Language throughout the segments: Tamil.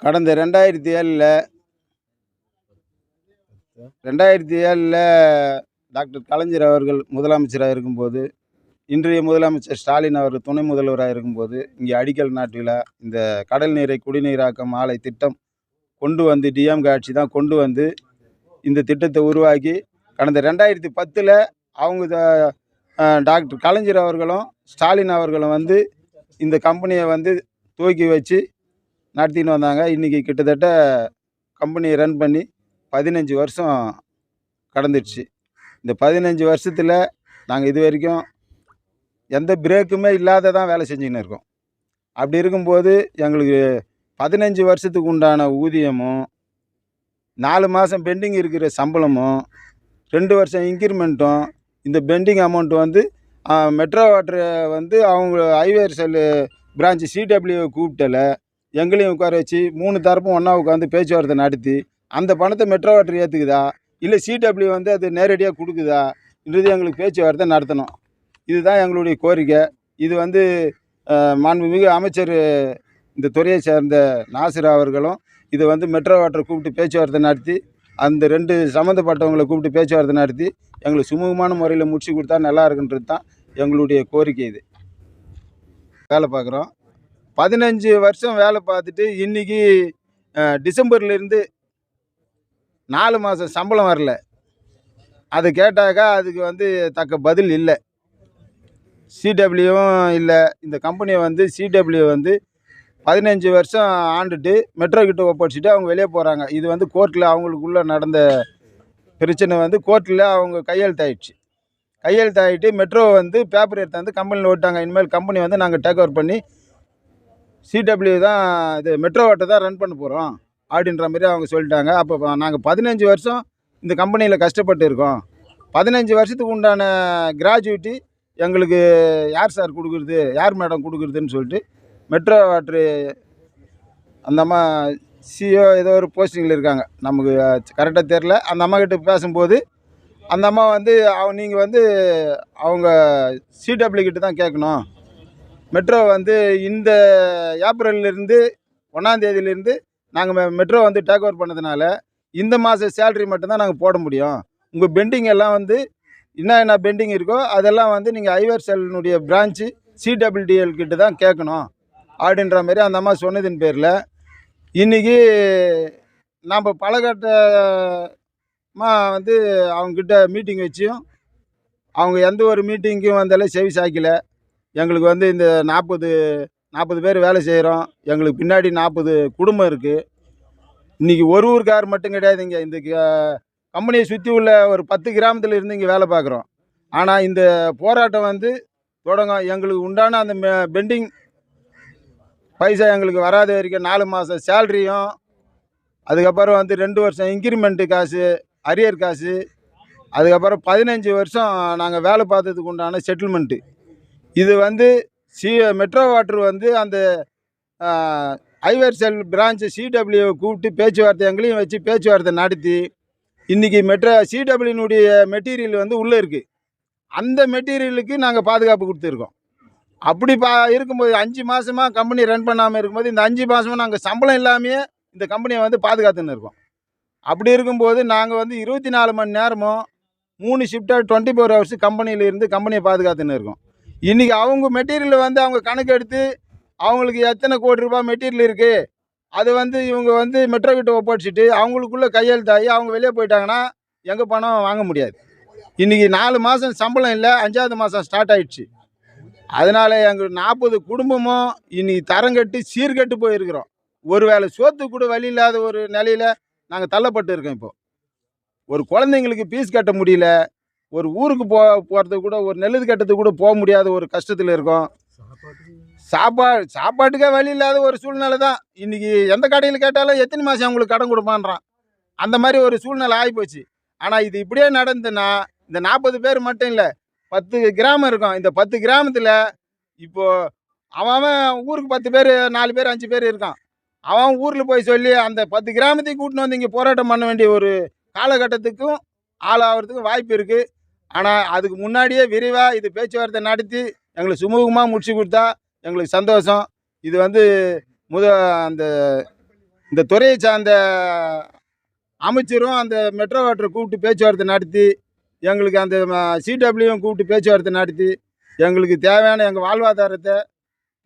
கடந்த 2007ல் டாக்டர் கலைஞர் அவர்கள் முதலமைச்சராக இருக்கும்போது, இன்றைய முதலமைச்சர் ஸ்டாலின் அவர்கள் துணை முதல்வராக இருக்கும்போது, இங்கே அடிக்கல் நாட்டில் இந்த கடல் நீரை குடிநீராக்கும் ஆலை திட்டம் கொண்டு வந்து டிஎம்கே ஆட்சி தான் கொண்டு வந்து இந்த திட்டத்தை உருவாக்கி கடந்த 2010ல் அவங்க டாக்டர் கலைஞர் அவர்களும் ஸ்டாலின் அவர்களும் வந்து இந்த கம்பெனியை வந்து துவக்கி வச்சு நடத்தின்னு வந்தாங்க. இன்றைக்கி கிட்டத்தட்ட கம்பெனியை ரன் பண்ணி 15 வருஷம் கடந்துடுச்சு. இந்த 15 வருஷத்தில் நாங்கள் இது வரைக்கும் எந்த பிரேக்குமே இல்லாத தான் வேலை செஞ்சுக்கின்னு இருக்கோம். அப்படி இருக்கும்போது எங்களுக்கு 15 வருஷத்துக்கு உண்டான ஊதியமும் 4 மாதம் பெண்டிங் இருக்கிற சம்பளமும் 2 வருஷம் இன்க்ரிமெண்ட்டும் இந்த பெண்டிங் அமௌண்ட் வந்து மெட்ரோ வாட்டர் வந்து அவங்க ஐவேர்சல் பிரான்ச்சு சிடபிள்யூ கூப்பிட்டல எங்களையும் உட்கார வச்சு 3 தரப்பும் ஒன்றா உட்காந்து பேச்சுவார்த்தை நடத்தி அந்த பணத்தை மெட்ரோ வாட்டர் ஏற்றுக்குதா இல்லை சிடபிள்யூ வந்து அது நேரடியாக கொடுக்குதான்றது எங்களுக்கு பேச்சுவார்த்தை நடத்தணும். இதுதான் எங்களுடைய கோரிக்கை. இது வந்து மாண்புமிகு அமைச்சர் இந்த துறையை சேர்ந்த நாசிர் அவர்களும் இதை வந்து மெட்ரோ வாட்டரை கூப்பிட்டு பேச்சுவார்த்தை நடத்தி அந்த 2 சம்மந்தப்பட்டவங்களை கூப்பிட்டு பேச்சுவார்த்தை நடத்தி எங்களுக்கு சுமூகமான முறையில் முடிச்சு கொடுத்தா நல்லா இருக்குன்றது தான் எங்களுடைய கோரிக்கை. இது வேலை பார்க்குறோம். 15 வருஷம் வேலை பார்த்துட்டு இன்றைக்கி டிசம்பர்லேருந்து 4 மாதம் சம்பளம் வரல. அது கேட்டாக்கா அதுக்கு வந்து தக்க பதில் இல்லை. சிடபிள்யூவும் இல்லை. இந்த கம்பெனியை வந்து சிடபிள்யூ வந்து 15 வருஷம் ஆண்டுட்டு மெட்ரோ கிட்ட ஒப்படைச்சிட்டு அவங்க வெளியே போகிறாங்க. இது வந்து கோர்ட்டில் அவங்களுக்குள்ளே நடந்த பிரச்சனை வந்து கோர்ட்டில் அவங்க கையெழுத்தாகிட்டு மெட்ரோ வந்து பேப்பர் எடுத்தாந்து கம்பெனியில் ஓட்டாங்க. இனிமேல் கம்பெனி வந்து நாங்கள் டேக் ஓவர் பண்ணி சிடபிள்யூ தான் இது மெட்ரோ வாட்டர் தான் ரன் பண்ண போகிறோம் அப்படின்ற மாதிரி அவங்க சொல்லிட்டாங்க. அப்போ நாங்கள் 15 வருஷம் இந்த கம்பெனியில் கஷ்டப்பட்டு இருக்கோம். 15 வருஷத்துக்கு உண்டான கிராஜுவிட்டி எங்களுக்கு யார் சார் கொடுக்குறது, யார் மேடம் கொடுக்குறதுன்னு சொல்லிட்டு மெட்ரோ வாட்ரு அந்த அம்மா சிஓ ஏதோ ஒரு போஸ்டிங்கில் இருக்காங்க, நமக்கு கரெக்டாக தெரில. அந்த அம்மா கிட்ட பேசும்போது அந்த அம்மா வந்து நீங்கள் வந்து அவங்க சிடபிள்யூ கிட்ட தான் கேட்கணும். மெட்ரோ வந்து இந்த ஏப்ரல்லேருந்து 1ஆம் தேதியிலேருந்து நாங்கள் மெட்ரோ வந்து டேக் ஓவர் பண்ணதுனால இந்த மாத சேலரி மட்டும்தான் நாங்கள் போட முடியும். உங்கள் பெண்டிங் எல்லாம் வந்து என்ன பெண்டிங் இருக்கோ அதெல்லாம் வந்து நீங்கள் ஐவேர்செல்னுடைய பிரான்ச்சு சிடபிள்யூடிஎல் கிட்ட தான் கேட்கணும் அப்படின்ற மாதிரி அந்த அம்மா சொன்னதின் பேரில் இன்றைக்கி நம்ம பலகட்டமாக வந்து அவங்கக்கிட்ட மீட்டிங் வச்சியும் அவங்க எந்த ஒரு மீட்டிங்க்கும் வந்தாலே செவி சாய்க்கலை. எங்களுக்கு வந்து இந்த 40 பேர் வேலை செய்கிறோம். எங்களுக்கு பின்னாடி 40 குடும்பம் இருக்குது. இன்றைக்கி ஒரு ஊருக்கார் மட்டும் கிடையாதுங்க. இந்த கம்பெனியை சுற்றி உள்ள ஒரு 10 கிராமத்தில் இருந்து இங்கே வேலை பார்க்குறோம். ஆனால் இந்த போராட்டம் வந்து தொடங்கும் எங்களுக்கு உண்டான அந்த பெண்டிங் பைசா எங்களுக்கு வராத வரைக்கும் 4 மாதம் சேல்ரியும் அதுக்கப்புறம் வந்து 2 வருஷம் இன்க்ரிமெண்ட்டு காசு, அரியர் காசு, அதுக்கப்புறம் 15 வருஷம் நாங்கள் வேலை பார்த்ததுக்கு உண்டான செட்டில்மெண்ட்டு. இது வந்து மெட்ரோ வாட்டர் வந்து அந்த ஐவேர்செல் பிரான்ச்சு சிடபிள்யூ கூப்பிட்டு பேச்சுவார்த்தை எங்களையும் வச்சு பேச்சுவார்த்தை நடத்தி இன்றைக்கி சிடபிள்யூனுடைய மெட்டீரியல் வந்து உள்ளே இருக்குது. அந்த மெட்டீரியலுக்கு நாங்கள் பாதுகாப்பு கொடுத்துருக்கோம். அப்படி இருக்கும்போது 5 மாதமாக கம்பெனி ரன் பண்ணாமல் இருக்கும்போது இந்த 5 மாதமாக நாங்கள் சம்பளம் இல்லாமையே இந்த கம்பெனியை வந்து பாதுகாத்துன்னு இருக்கோம். அப்படி இருக்கும்போது நாங்கள் வந்து 24 மணி நேரமும் 3 ஷிஃப்டாக 24 ஹவர்ஸ் கம்பெனியில் இருந்து கம்பெனியை பாதுகாத்துன்னு இருக்கோம். இன்றைக்கி அவங்க மெட்டீரியல் வந்து அவங்க கணக்கு எடுத்து அவங்களுக்கு எத்தனை கோடி ரூபாய் மெட்டீரியல் இருக்குது அது வந்து இவங்க வந்து மெட்ரோ கிட்ட ஒப்படைச்சிட்டு அவங்களுக்குள்ளே கையெழுத்தாகி அவங்க வெளியே போயிட்டாங்கன்னா எங்கள் பணம் வாங்க முடியாது. இன்றைக்கி 4 மாதம் சம்பளம் இல்லை, 5ஆவது மாதம் ஸ்டார்ட் ஆகிடுச்சு. அதனால் எங்கள் 40 குடும்பமும் இன்றைக்கி தரங்கட்டு சீர்கட்டு போயிருக்கிறோம். ஒரு வேளை சோத்து கூட வழி இல்லாத ஒரு நிலையில் நாங்கள் தள்ளப்பட்டு இருக்கோம். இப்போது ஒரு குழந்தைங்களுக்கு ஃபீஸ் கட்ட முடியல, ஒரு ஊருக்கு போகிறதுக்கு கூட, ஒரு நெல்லுது கட்டத்துக்கு கூட போக முடியாத ஒரு கஷ்டத்தில் இருக்கோம். சாப்பாட்டுக்கே வழி இல்லாத ஒரு சூழ்நிலை தான். இன்றைக்கி எந்த கடையில் கேட்டாலும் எத்தனை மாதம் அவங்களுக்கு கடன் கொடுப்பான்றான். அந்த மாதிரி ஒரு சூழ்நிலை ஆகிப்போச்சு. ஆனால் இது இப்படியே நடந்துன்னா இந்த 40 பேர் மட்டும் இல்லை, 10 கிராமம் இருக்கும். இந்த 10 கிராமத்தில் இப்போது அவன் ஊருக்கு 10 பேர், 4 பேர், 5 பேர் இருக்கான். அவன் ஊரில் போய் சொல்லி அந்த 10 கிராமத்தையும் கூட்டின்னு வந்து இங்கே போராட்டம் பண்ண வேண்டிய ஒரு காலகட்டத்துக்கும் ஆளாகிறதுக்கும் வாய்ப்பு இருக்குது. ஆனால் அதுக்கு முன்னாடியே விரைவாக இது பேச்சுவார்த்தை நடத்தி எங்களுக்கு சுமூகமாக முடிச்சு கொடுத்தா எங்களுக்கு சந்தோஷம். இது வந்து அந்த இந்த துறையை சார்ந்த அமைச்சரும் அந்த மெட்ரோ வாட்டரை கூப்பிட்டு பேச்சுவார்த்தை நடத்தி, எங்களுக்கு அந்த சிடபிள்யூவும் கூப்பிட்டு பேச்சுவார்த்தை நடத்தி, எங்களுக்கு தேவையான எங்கள் வாழ்வாதாரத்தை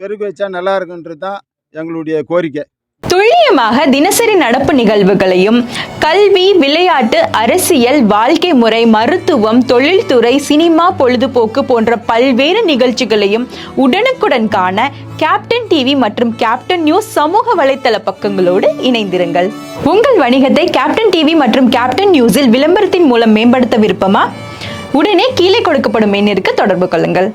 பெருக்க வச்சா நல்லா இருக்குன்றது தான் எங்களுடைய கோரிக்கை. துல்லியமாக தினசரி நடப்பு நிகழ்வுகளையும் கல்வி, விளையாட்டு, அரசியல், வாழ்க்கை முறை, மருத்துவம், தொழில்துறை, சினிமா, பொழுதுபோக்கு போன்ற பல்வேறு நிகழ்ச்சிகளையும் உடனுக்குடன் காண கேப்டன் டிவி மற்றும் கேப்டன் நியூஸ் சமூக வலைத்தள பக்கங்களோடு இணைந்திருங்கள். உங்கள் வணிகத்தை கேப்டன் டிவி மற்றும் கேப்டன் நியூஸில் விளம்பரத்தின் மூலம் மேம்படுத்த விருப்பமா? உடனே கீழே கொடுக்கப்படும் எண்ணிற்கு தொடர்பு கொள்ளுங்கள்.